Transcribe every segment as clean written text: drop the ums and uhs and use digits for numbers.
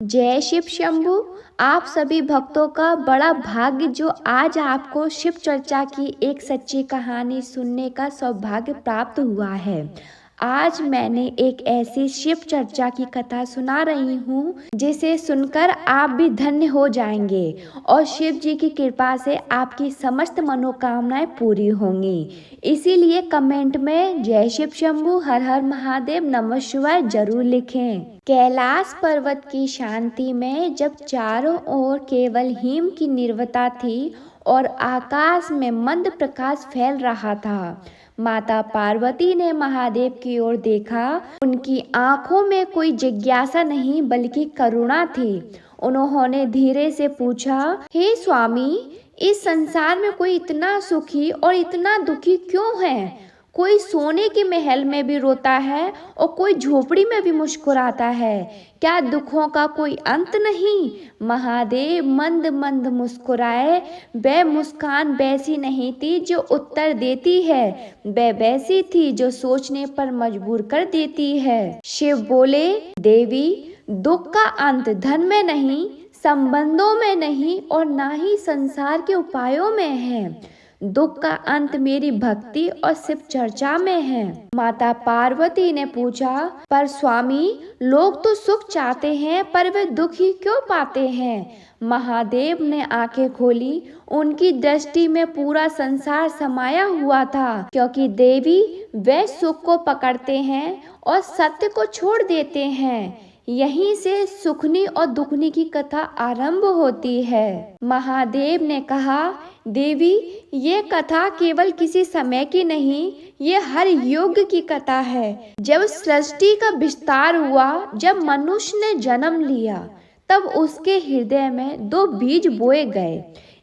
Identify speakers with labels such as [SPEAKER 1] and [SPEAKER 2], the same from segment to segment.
[SPEAKER 1] जय शिव शंभू। आप सभी भक्तों का बड़ा भाग्य जो आज आपको शिव चर्चा की एक सच्ची कहानी सुनने का सौभाग्य प्राप्त हुआ है। आज मैंने एक ऐसी शिव चर्चा की कथा सुना रही हूँ जिसे सुनकर आप भी धन्य हो जाएंगे और शिव जी की कृपा से आपकी समस्त मनोकामनाएं पूरी होंगी। इसीलिए कमेंट में जय शिव शंभू, हर हर महादेव, नमः शिवाय जरूर लिखें। कैलाश पर्वत की शांति में जब चारों ओर केवल हिम की निर्वता थी और आकाश में मंद प्रकाश फैल रहा था, माता पार्वती ने महादेव की ओर देखा। उनकी आंखों में कोई जिज्ञासा नहीं बल्कि करुणा थी। उन्होंने धीरे से पूछा, हे स्वामी, इस संसार में कोई इतना सुखी और इतना दुखी क्यों है? कोई सोने के महल में भी रोता है और कोई झोपड़ी में भी मुस्कुराता है। क्या दुखों का कोई अंत नहीं? महादेव मंद मंद मुस्कुराए। वह मुस्कान वैसी नहीं थी जो उत्तर देती है, वह वैसी थी जो सोचने पर मजबूर कर देती है। शिव बोले, देवी, दुख का अंत धन में नहीं, संबंधों में नहीं और ना ही संसार के उपायों में है। दुख का अंत मेरी भक्ति और शिव चर्चा में है। माता पार्वती ने पूछा, पर स्वामी, लोग तो सुख चाहते हैं पर वे दुख ही क्यों पाते हैं? महादेव ने आंखें खोली। उनकी दृष्टि में पूरा संसार समाया हुआ था, क्योंकि देवी, वे सुख को पकड़ते हैं और सत्य को छोड़ देते हैं। यहीं से सुखनी और दुखनी की कथा आरंभ होती है। महादेव ने कहा, देवी, ये कथा केवल किसी समय की नहीं, ये हर युग की कथा है। जब सृष्टि का विस्तार हुआ, जब मनुष्य ने जन्म लिया, तब उसके हृदय में दो बीज बोए गए।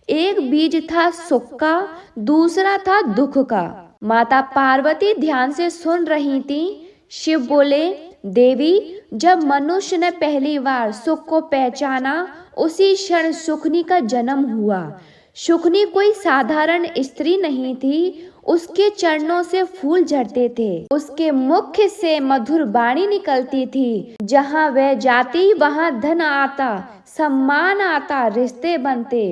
[SPEAKER 1] एक बीज था सुख का, दूसरा था दुख का। माता पार्वती ध्यान से सुन रही थी। शिव बोले, देवी, जब मनुष्य ने पहली बार सुख को पहचाना, उसी क्षण सुखनी का जन्म हुआ। सुखनी कोई साधारण स्त्री नहीं थी। उसके चरणों से फूल झड़ते थे, उसके मुख से मधुर वाणी निकलती थी। जहाँ वह जाती वहाँ धन आता, सम्मान आता, रिश्ते बनते।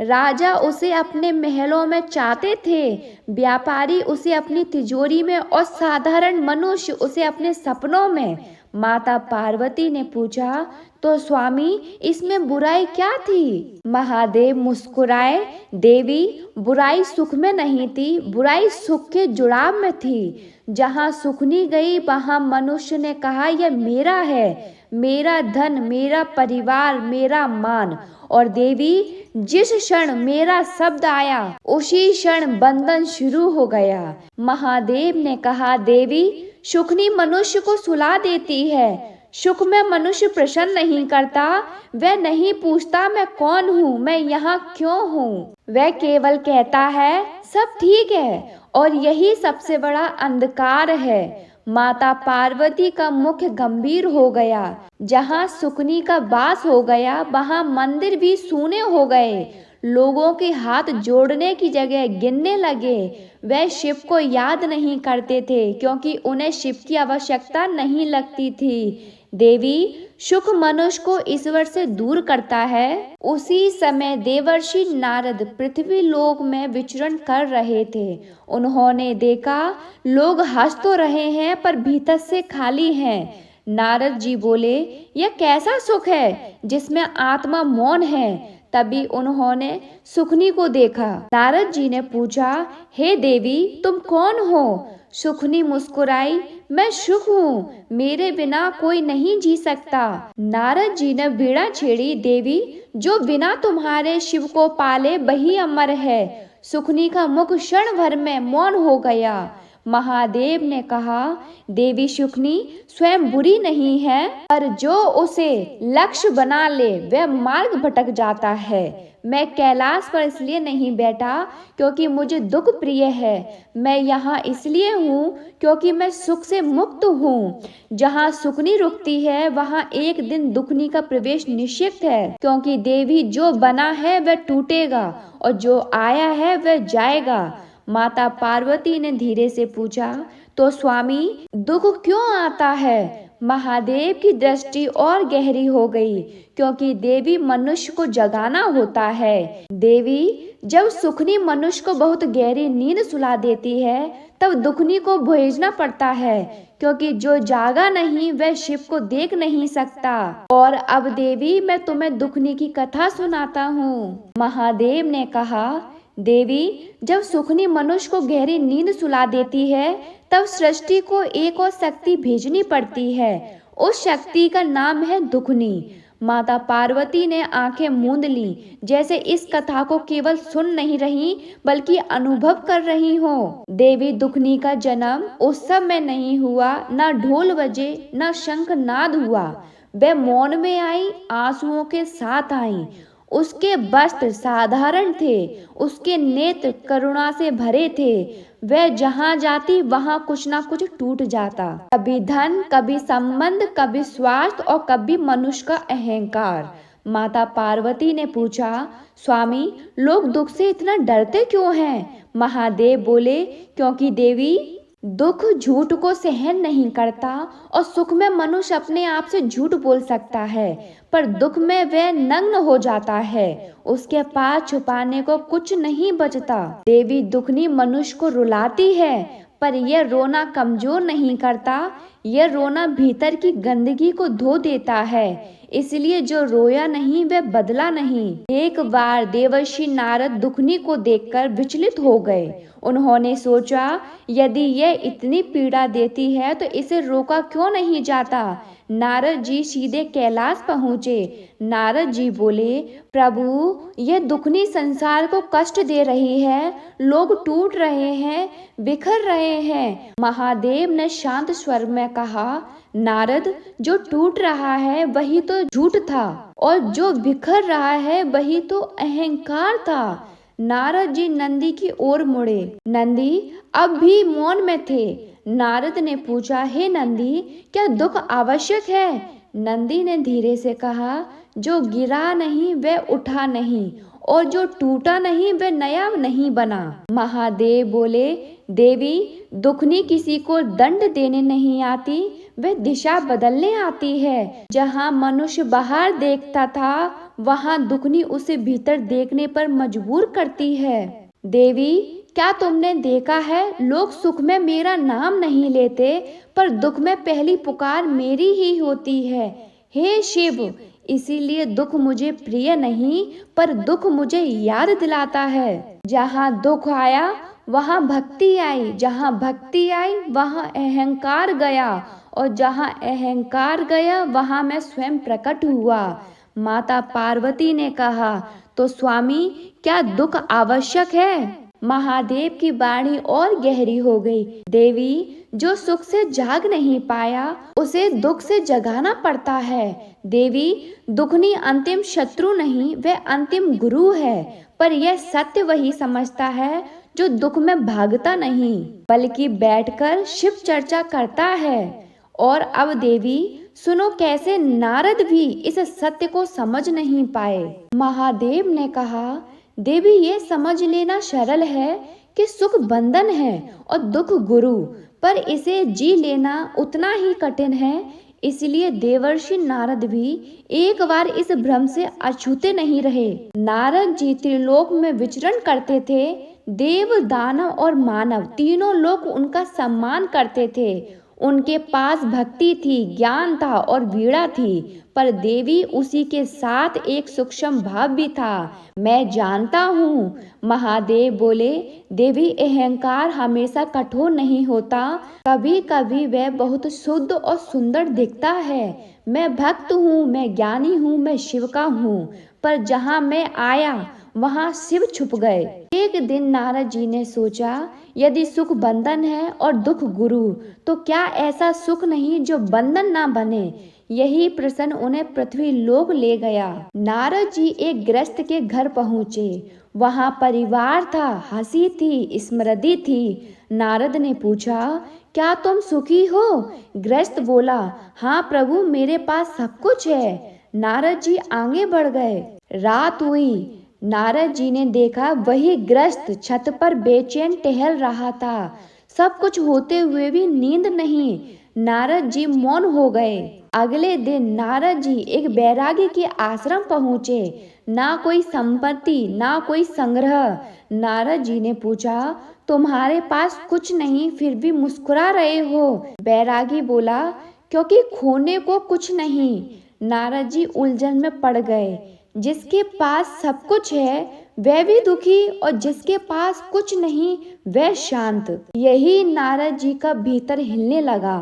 [SPEAKER 1] राजा उसे अपने महलों में चाहते थे, व्यापारी उसे अपनी तिजोरी में और साधारण मनुष्य उसे अपने सपनों में। माता पार्वती ने पूछा, तो स्वामी, इसमें बुराई क्या थी? महादेव मुस्कुराए, देवी, बुराई सुख में नहीं थी, बुराई सुख के जुड़ाव में थी। जहाँ सुखनी गई वहाँ मनुष्य ने कहा, यह मेरा है, मेरा धन, मेरा परिवार, मेरा मान। और देवी, जिस क्षण मेरा शब्द आया, उसी क्षण बंधन शुरू हो गया। महादेव ने कहा, देवी, सुखनी मनुष्य को सुला देती है। सुख में मनुष्य प्रसन्न नहीं करता। वह नहीं पूछता मैं कौन हूँ, मैं यहाँ क्यों हूँ। वह केवल कहता है सब ठीक है, और यही सबसे बड़ा अंधकार है। माता पार्वती का मुख गंभीर हो गया। जहाँ सुकनी का वास हो गया, वहाँ मंदिर भी सूने हो गए। लोगों के हाथ जोड़ने की जगह गिनने लगे। वह शिव को याद नहीं करते थे, क्योंकि उन्हें शिव की आवश्यकता नहीं लगती थी। देवी, सुख मनुष्य को ईश्वर से दूर करता है। उसी समय देवर्षि नारद पृथ्वी लोक में विचरण कर रहे थे। उन्होंने देखा, लोग हंस तो रहे हैं पर भीतर से खाली हैं। नारद जी बोले, यह कैसा सुख है जिसमें आत्मा मौन है? तभी उन्होंने सुखनी को देखा। नारद जी ने पूछा, हे देवी, तुम कौन हो? सुखनी मुस्कुराई, मैं सुख हूँ, मेरे बिना कोई नहीं जी सकता। नारद जी ने वीणा छेड़ी, देवी, जो बिना तुम्हारे शिव को पाले वही अमर है। सुखनी का मुख क्षण भर में मौन हो गया। महादेव ने कहा, देवी सुखनी स्वयं बुरी नहीं है, पर जो उसे लक्ष्य बना ले वह मार्ग भटक जाता है। मैं कैलाश पर इसलिए नहीं बैठा क्योंकि मुझे दुख प्रिय है। मैं यहाँ इसलिए हूँ क्योंकि मैं सुख से मुक्त हूँ। जहाँ सुखनी रुकती है वहाँ एक दिन दुखनी का प्रवेश निश्चित है, क्योंकि देवी, जो बना है वह टूटेगा और जो आया है वह जाएगा। माता पार्वती ने धीरे से पूछा, तो स्वामी, दुख क्यों आता है? महादेव की दृष्टि और गहरी हो गई, क्योंकि देवी मनुष्य को जगाना होता है। देवी जब सुखनी मनुष्य को बहुत गहरी नींद सुला देती है, तब दुखनी को भेजना पड़ता है, क्योंकि जो जागा नहीं वह शिव को देख नहीं सकता। और अब देवी, मैं तुम्हें दुखनी की कथा सुनाता हूँ। महादेव ने कहा, देवी जब सुखनी मनुष्य को गहरी नींद सुला देती है, तब सृष्टि को एक और शक्ति भेजनी पड़ती है। उस शक्ति का नाम है दुखनी। माता पार्वती ने आंखें मूंद ली, जैसे इस कथा को केवल सुन नहीं रही बल्कि अनुभव कर रही हो। देवी दुखनी का जन्म उत्सव में नहीं हुआ, न ढोल बजे न शंख नाद हुआ। वह मौन में आई, आंसुओं के साथ आई। उसके वस्त्र साधारण थे, उसके नेत्र करुणा से भरे थे। वह जहाँ जाती वहाँ कुछ ना कुछ टूट जाता, कभी धन, कभी संबंध, कभी स्वास्थ्य और कभी मनुष्य का अहंकार। माता पार्वती ने पूछा, स्वामी लोग दुख से इतना डरते क्यों हैं? महादेव बोले, क्योंकि देवी दुख झूठ को सहन नहीं करता, और सुख में मनुष्य अपने आप से झूठ बोल सकता है, पर दुख में वह नग्न हो जाता है। उसके पास छुपाने को कुछ नहीं बचता। देवी दुखनी मनुष्य को रुलाती है, पर यह रोना कमजोर नहीं करता, यह रोना भीतर की गंदगी को धो देता है। इसलिए जो रोया नहीं वह बदला नहीं। एक बार देवर्षि नारद दुखनी को देखकर विचलित हो गए। उन्होंने सोचा, यदि यह इतनी पीड़ा देती है तो इसे रोका क्यों नहीं जाता। नारद जी सीधे कैलाश पहुँचे। नारद जी बोले, प्रभु यह दुखनी संसार को कष्ट दे रही है, लोग टूट रहे हैं, बिखर रहे हैं। महादेव ने शांत स्वर में कहा, नारद जो टूट रहा है वही तो झूठ था, और जो बिखर रहा है वही तो अहंकार था। नारद जी नंदी की ओर मुड़े। नंदी अब भी मौन में थे। नारद ने पूछा, हे नंदी क्या दुख आवश्यक है? नंदी ने धीरे से कहा, जो गिरा नहीं वह उठा नहीं, और जो टूटा नहीं वह नया नहीं बना। महादेव बोले, देवी दुखनी किसी को दंड देने नहीं आती, वह दिशा बदलने आती है। जहाँ मनुष्य बाहर देखता था, वहाँ दुखनी उसे भीतर देखने पर मजबूर करती है। देवी क्या तुमने देखा है, लोग सुख में मेरा नाम नहीं लेते, पर दुख में पहली पुकार मेरी ही होती है। हे शिव, इसीलिए दुख मुझे प्रिय नहीं, पर दुख मुझे याद दिलाता है। जहाँ दुख आया वहाँ भक्ति आई, जहाँ भक्ति आई वहाँ अहंकार गया, और जहाँ अहंकार गया वहाँ मैं स्वयं प्रकट हुआ। माता पार्वती ने कहा, तो स्वामी क्या दुख आवश्यक है? महादेव की वाणी और गहरी हो गई। देवी जो सुख से जाग नहीं पाया उसे दुख से जगाना पड़ता है। देवी दुखनी अंतिम शत्रु नहीं, वह अंतिम गुरु है। पर यह सत्य वही समझता है जो दुख में भागता नहीं, बल्कि बैठकर शिव चर्चा करता है। और अब देवी सुनो, कैसे नारद भी इस सत्य को समझ नहीं पाए। महादेव ने कहा, देवी ये समझ लेना सरल है कि सुख बंधन है और दुख गुरु, पर इसे जी लेना उतना ही कठिन है। इसलिए देवर्षि नारद भी एक बार इस भ्रम से अछूते नहीं रहे। नारद जी त्रिलोक में विचरण करते थे। देव, दानव और मानव तीनों लोग उनका सम्मान करते थे। उनके पास भक्ति थी, ज्ञान था और वीणा थी, पर देवी उसी के साथ एक सूक्ष्म भाव भी था। मैं जानता हूँ, महादेव बोले। देवी अहंकार हमेशा कठोर नहीं होता, कभी कभी वह बहुत शुद्ध और सुंदर दिखता है। मैं भक्त हूँ, मैं ज्ञानी हूँ, मैं शिव का हूँ, पर जहाँ मैं आया वहाँ शिव छुप गए। एक दिन नारद जी ने सोचा, यदि सुख बंधन है और दुख गुरु, तो क्या ऐसा सुख नहीं जो बंधन ना बने। यही प्रश्न उन्हें पृथ्वी लोक ले गया। नारद जी एक गृहस्थ के घर पहुँचे। वहाँ परिवार था, हंसी थी, स्मृति थी। नारद ने पूछा, क्या तुम सुखी हो? गृहस्थ बोला, हाँ प्रभु, मेरे पास सब कुछ है। नारद जी आगे बढ़ गए। रात हुई। नारद जी ने देखा वही गृहस्थ छत पर बेचैन टहल रहा था। सब कुछ होते हुए भी नींद नहीं। नारद जी मौन हो गए। अगले दिन नारद जी एक बैरागी के आश्रम पहुँचे। ना कोई संपत्ति, ना कोई संग्रह। नारद जी ने पूछा, तुम्हारे पास कुछ नहीं फिर भी मुस्कुरा रहे हो? बैरागी बोला, क्योंकि खोने को कुछ नहीं। नारद जी उलझन में पड़ गए। जिसके पास सब कुछ है वह भी दुखी और जिसके पास कुछ नहीं वह शांत। यही नारद जी का भीतर हिलने लगा।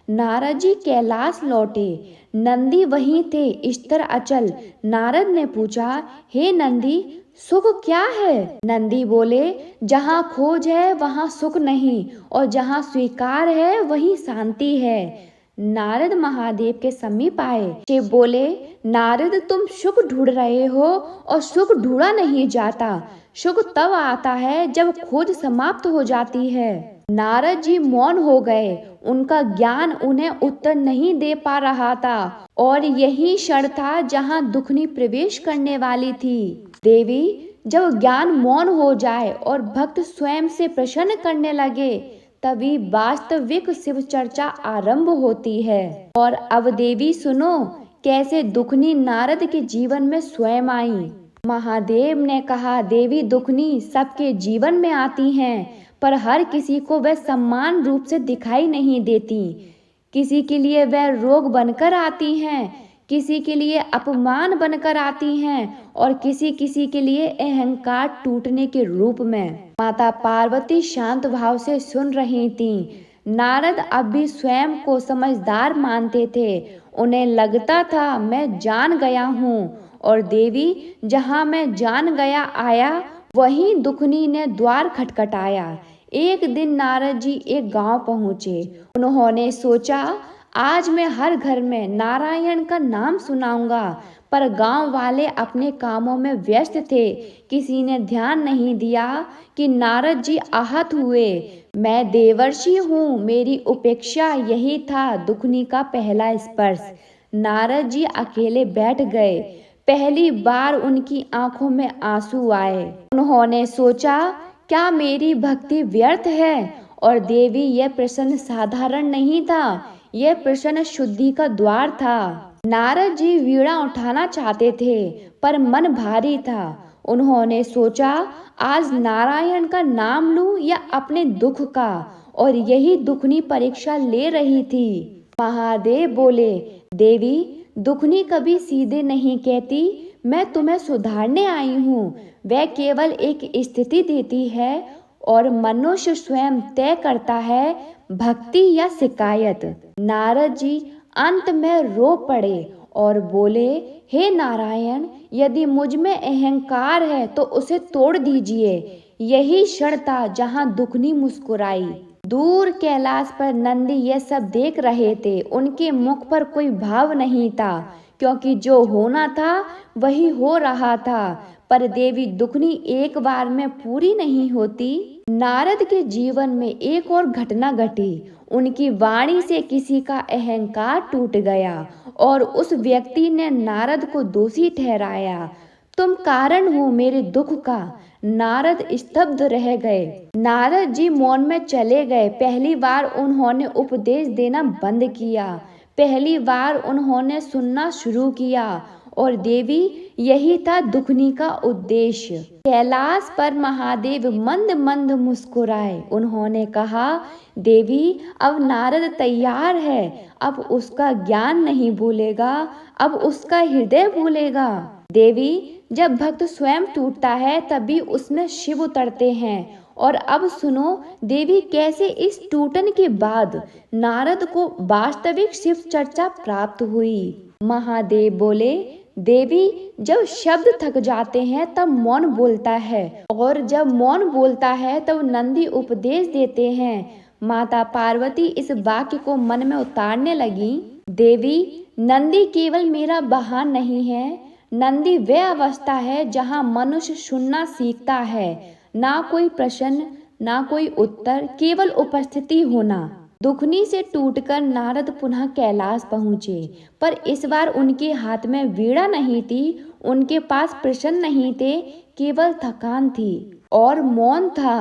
[SPEAKER 1] नारद जी कैलाश लौटे। नंदी वहीं थे, स्थिर अचल। नारद ने पूछा, हे नंदी, सुख क्या है? नंदी बोले, जहाँ खोज है वहाँ सुख नहीं, और जहाँ स्वीकार है वहीं शांति है। नारद महादेव के समीप आए। शिव बोले, नारद, तुम सुख ढूंढ रहे हो और सुख ढूंढा नहीं जाता। सुख तब आता है जब खोज समाप्त हो जाती है। नारद जी मौन हो गए। उनका ज्ञान उन्हें उत्तर नहीं दे पा रहा था, और यही क्षण था जहाँ दुखनी प्रवेश करने वाली थी। देवी, जब ज्ञान मौन हो जाए और भक्त स्वयं से प्रसन्न करने लगे, तभी वास्तविक शिव चर्चा आरंभ होती है। और अब देवी सुनो, कैसे दुखनी नारद के जीवन में स्वयं आई। महादेव ने कहा, देवी दुखनी सबके जीवन में आती हैं, पर हर किसी को वह सम्मान रूप से दिखाई नहीं देती। किसी के लिए वह रोग बनकर आती हैं, किसी के लिए अपमान बनकर आती हैं, और किसी किसी के लिए अहंकार टूटने के रूप में। माता पार्वती शांत भाव से सुन रही थीं। नारद अब भी स्वयं को समझदार मानते थे। उन्हें लगता था, मैं जान गया हूँ। और देवी, जहाँ मैं जान गया आया, वहीं दुखनी ने द्वार खटखटाया। एक दिन नारद जी एक गांव पहुँचे। उन्होंने सोचा, आज मैं हर घर में नारायण का नाम सुनाऊंगा। पर गांव वाले अपने कामों में व्यस्त थे। किसी ने ध्यान नहीं दिया कि नारद जी आहत हुए। मैं देवर्षि हूँ, मेरी उपेक्षा, यही था दुखनी का पहला स्पर्श। नारद जी अकेले बैठ गए। पहली बार उनकी आंखों में आंसू आए। उन्होंने सोचा, क्या मेरी भक्ति व्यर्थ है? और देवी, यह प्रश्न साधारण नहीं था, यह प्रश्न शुद्धि का द्वार था। नारद जी वीणा उठाना चाहते थे, पर मन भारी था। उन्होंने सोचा, आज नारायण का नाम लूं या अपने दुख का? और यही दुखनी परीक्षा ले रही थी। महादेव बोले, देवी, दुखनी कभी सीधे नहीं कहती, मैं तुम्हें सुधारने आई हूँ। वह केवल एक स्थिति देती है, और मनुष्य स्वयं तय करता है भक्ति या शिकायत। नारद जी अंत में रो पड़े और बोले, हे नारायण, यदि मुझ में अहंकार है तो उसे तोड़ दीजिए। यही क्षण था जहाँ दुखनी मुस्कुराई। दूर कैलाश पर नंदी यह सब देख रहे थे। उनके मुख पर कोई भाव नहीं था, क्योंकि जो होना था वही हो रहा था। पर देवी दुखनी एक बार में पूरी नहीं होती। नारद के जीवन में एक और घटना घटी। उनकी वाणी से किसी का अहंकार टूट गया, और उस व्यक्ति ने नारद को दोषी ठहराया। तुम कारण हो मेरे दुख का। नारद स्तब्ध रह गए। नारद जी मौन में चले गए। पहली बार उन्होंने उपदेश देना बंद किया। पहली बार उन्होंने सुनना शुरू किया। और देवी, यही था दुखनी का उद्देश्य। कैलाश पर महादेव मंद मंद मुस्कुराए। उन्होंने कहा, देवी, अब नारद तैयार है। अब उसका ज्ञान नहीं भूलेगा, अब उसका हृदय भूलेगा। देवी, जब भक्त स्वयं टूटता है तभी उसमें शिव उतरते हैं। और अब सुनो देवी, कैसे इस टूटन के बाद नारद को वास्तविक शिव चर्चा प्राप्त हुई। महादेव बोले, देवी, जब शब्द थक जाते हैं तब मौन बोलता है, और जब मौन बोलता है तब नंदी उपदेश देते हैं। माता पार्वती इस वाक्य को मन में उतारने लगी। देवी, नंदी केवल मेरा वाहन नहीं है। नंदी वह अवस्था है जहाँ मनुष्य सुनना सीखता है। ना कोई प्रश्न, ना कोई उत्तर, केवल उपस्थिति होना। दुखनी से टूटकर नारद पुनः कैलाश पहुँचे, पर इस बार उनके हाथ में वीणा नहीं थी, उनके पास प्रश्न नहीं थे, केवल थकान थी और मौन था।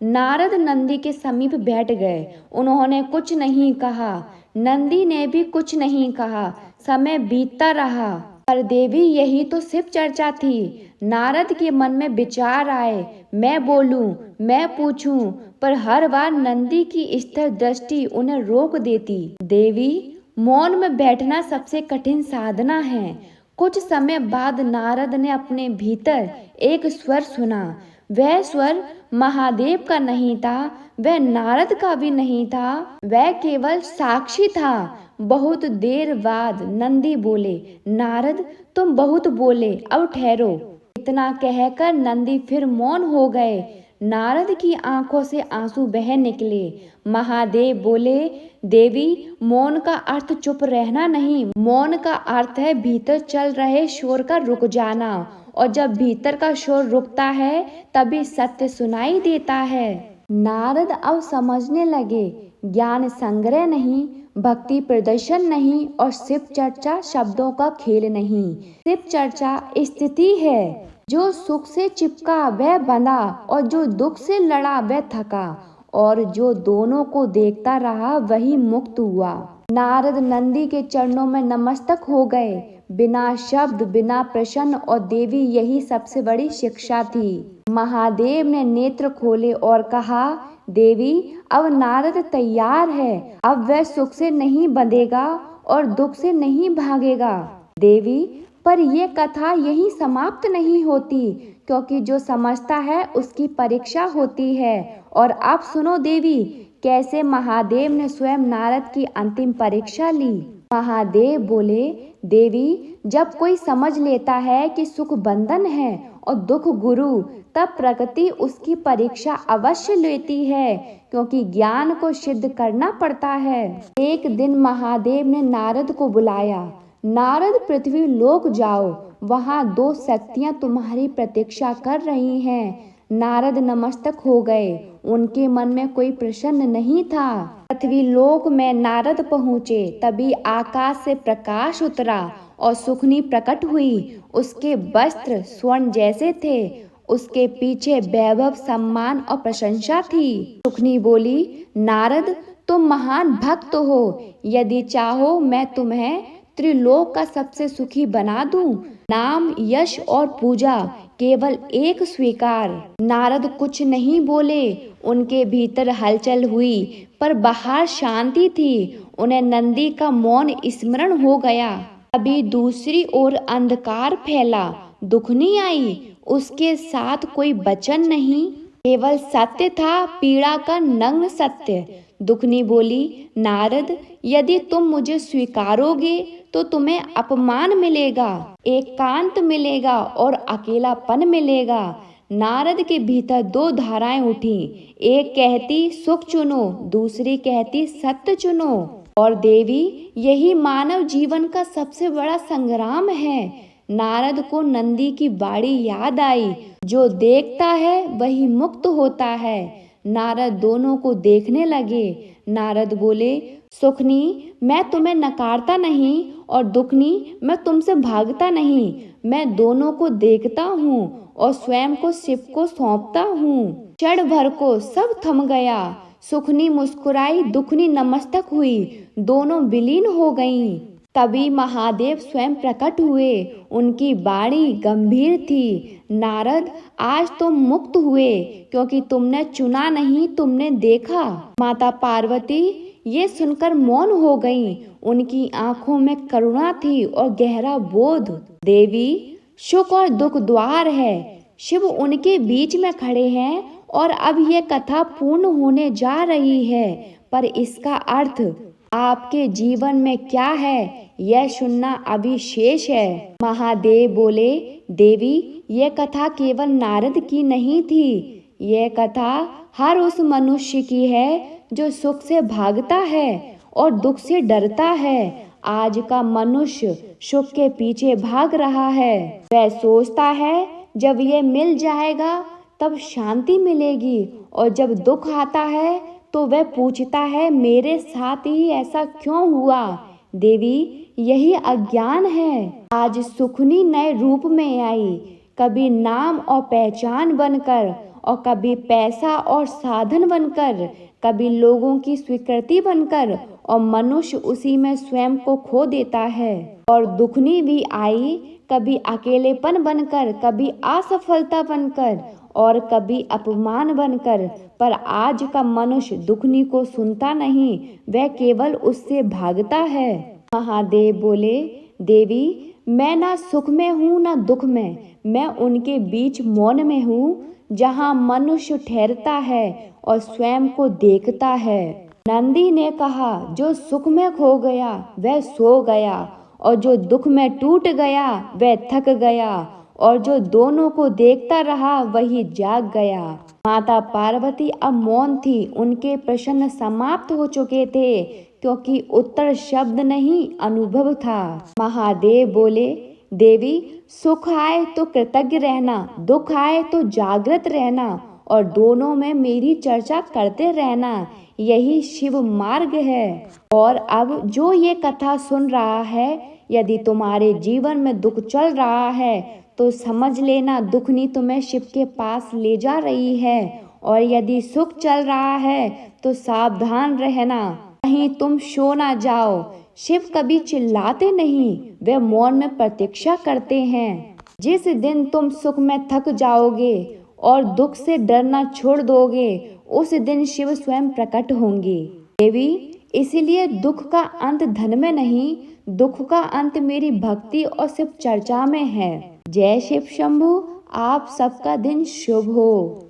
[SPEAKER 1] नारद नंदी के समीप बैठ गए। उन्होंने कुछ नहीं कहा, नंदी ने भी कुछ नहीं कहा। समय बीतता रहा, पर देवी यही तो शिव चर्चा थी। नारद के मन में विचार आए, मैं बोलूं, मैं पूछूं, पर हर बार नंदी की स्थिर दृष्टि उन्हें रोक देती। देवी, मौन में बैठना सबसे कठिन साधना है। कुछ समय बाद नारद ने अपने भीतर एक स्वर सुना। वह स्वर महादेव का नहीं था, वह नारद का भी नहीं था, वह केवल साक्षी था। बहुत देर बाद नंदी बोले, नारद तुम बहुत बोले, अब ठहरो। इतना कहकर नंदी फिर मौन हो गए। नारद की आंखों से आंसू बह निकले। महादेव बोले, देवी, मौन का अर्थ चुप रहना नहीं, मौन का अर्थ है भीतर चल रहे शोर का रुक जाना, और जब भीतर का शोर रुकता है तभी सत्य सुनाई देता है। नारद अब समझने लगे, ज्ञान संग्रह नहीं, भक्ति प्रदर्शन नहीं, और शिव चर्चा शब्दों का खेल नहीं। शिव चर्चा स्थिति है। जो सुख से चिपका वह बंधा, और जो दुख से लड़ा वह थका, और जो दोनों को देखता रहा वही मुक्त हुआ। नारद नंदी के चरणों में नमस्तक हो गए, बिना शब्द, बिना प्रश्न, और देवी यही सबसे बड़ी शिक्षा थी। महादेव ने नेत्र खोले और कहा, देवी, अब नारद तैयार है। अब वह सुख से नहीं बंधेगा और दुख से नहीं भागेगा। देवी, पर यह कथा यही समाप्त नहीं होती, क्योंकि जो समझता है उसकी परीक्षा होती है। और अब सुनो देवी, कैसे महादेव ने स्वयं नारद की अंतिम परीक्षा ली। महादेव बोले, देवी, जब कोई समझ लेता है कि सुख बंधन है और दुख गुरु, तब प्रकृति उसकी परीक्षा अवश्य लेती है, क्योंकि ज्ञान को सिद्ध करना पड़ता है। एक दिन महादेव ने नारद को बुलाया, नारद, पृथ्वी लोक जाओ, वहाँ दो शक्तियाँ तुम्हारी प्रतीक्षा कर रही हैं। नारद नमस्तक हो गए। उनके मन में कोई प्रश्न नहीं था। पृथ्वी लोक में नारद पहुँचे, तभी आकाश से प्रकाश उतरा और सुखनी प्रकट हुई। उसके वस्त्र स्वर्ण जैसे थे, उसके पीछे वैभव, सम्मान और प्रशंसा थी। सुखनी बोली, नारद, तुम महान भक्त हो, यदि चाहो मैं तुम्हें त्रिलोक का सबसे सुखी बना दूं। नाम, यश और पूजा केवल एक स्वीकार। नारद कुछ नहीं बोले। उनके भीतर हलचल हुई, पर बाहर शांति थी। उन्हें नंदी का मौन स्मरण हो गया। अभी दूसरी ओर अंधकार फैला। दुखनी आई, उसके साथ कोई वचन नहीं, केवल सत्य था, पीड़ा का नग्न सत्य। दुखनी बोली, नारद, यदि तुम मुझे स्वीकारोगे तो तुम्हें अपमान मिलेगा, एकांत मिलेगा और अकेलापन मिलेगा। नारद के भीतर दो धाराएं उठी, एक कहती सुख चुनो, दूसरी कहती सत्य चुनो। और देवी, यही मानव जीवन का सबसे बड़ा संग्राम है। नारद को नंदी की बाड़ी याद आई, जो देखता है वही मुक्त होता है। नारद दोनों को देखने लगे। नारद बोले, सुखनी, मैं तुम्हें नकारता नहीं, और दुखनी, मैं तुमसे भागता नहीं। मैं दोनों को देखता हूँ और स्वयं को शिव को सौंपता हूँ। क्षण भर को सब थम गया। सुखनी मुस्कुराई, दुखनी नमस्तक हुई, दोनों विलीन हो गईं। तभी महादेव स्वयं प्रकट हुए। उनकी वाणी गंभीर थी, नारद, आज तुम मुक्त हुए, क्योंकि तुमने चुना नहीं, तुमने देखा। माता पार्वती ये सुनकर मौन हो गईं। उनकी आंखों में करुणा थी और गहरा बोध। देवी, सुख और दुख द्वार है, शिव उनके बीच में खड़े हैं, और अब ये कथा पूर्ण होने जा रही है। पर इसका अर्थ आपके जीवन में क्या है, यह सुनना अभी शेष है। महादेव बोले, देवी, यह कथा केवल नारद की नहीं थी, यह कथा हर उस मनुष्य की है जो सुख से भागता है और दुख से डरता है। आज का मनुष्य सुख के पीछे भाग रहा है। वह सोचता है जब ये मिल जाएगा तब शांति मिलेगी, और जब दुख आता है तो वह पूछता है, मेरे साथ ही ऐसा क्यों हुआ। देवी, यही अज्ञान है। आज सुखनी नए रूप में आई, कभी नाम और पहचान बनकर, और कभी पैसा और साधन बनकर, कभी लोगों की स्वीकृति बनकर, और मनुष्य उसी में स्वयं को खो देता है। और दुखनी भी आई, कभी अकेलेपन बनकर, कभी असफलता बनकर और कभी अपमान बनकर, पर आज का मनुष्य दुखनी को सुनता नहीं, वह केवल उससे भागता है। महादेव बोले, देवी मैं ना सुख में हूँ ना दुख में, मैं उनके बीच मौन में हूँ, जहाँ मनुष्य ठहरता है और स्वयं को देखता है। नंदी ने कहा, जो सुख में खो गया वह सो गया, और जो दुख में टूट गया वह थक गया, और जो दोनों को देखता रहा वही जाग गया। माता पार्वती अब मौन थी, उनके प्रश्न समाप्त हो चुके थे, क्योंकि उत्तर शब्द नहीं अनुभव था। महादेव बोले, देवी सुख आए तो कृतज्ञ रहना, दुख आए तो जागृत रहना, और दोनों में मेरी चर्चा करते रहना, यही शिव मार्ग है। और अब जो ये कथा सुन रहा है, यदि तुम्हारे जीवन में दुख चल रहा है तो समझ लेना दुखनी तुम्हें शिव के पास ले जा रही है, और यदि सुख चल रहा है तो सावधान रहना, कहीं तुम सो ना जाओ। शिव कभी चिल्लाते नहीं, वे मौन में प्रतीक्षा करते हैं। जिस दिन तुम सुख में थक जाओगे और दुख से डरना छोड़ दोगे, उस दिन शिव स्वयं प्रकट होंगे। देवी इसलिए दुख का अंत धन में नहीं, दुख का अंत मेरी भक्ति और शिव चर्चा में है। जय शिव शंभू। आप सबका दिन शुभ हो।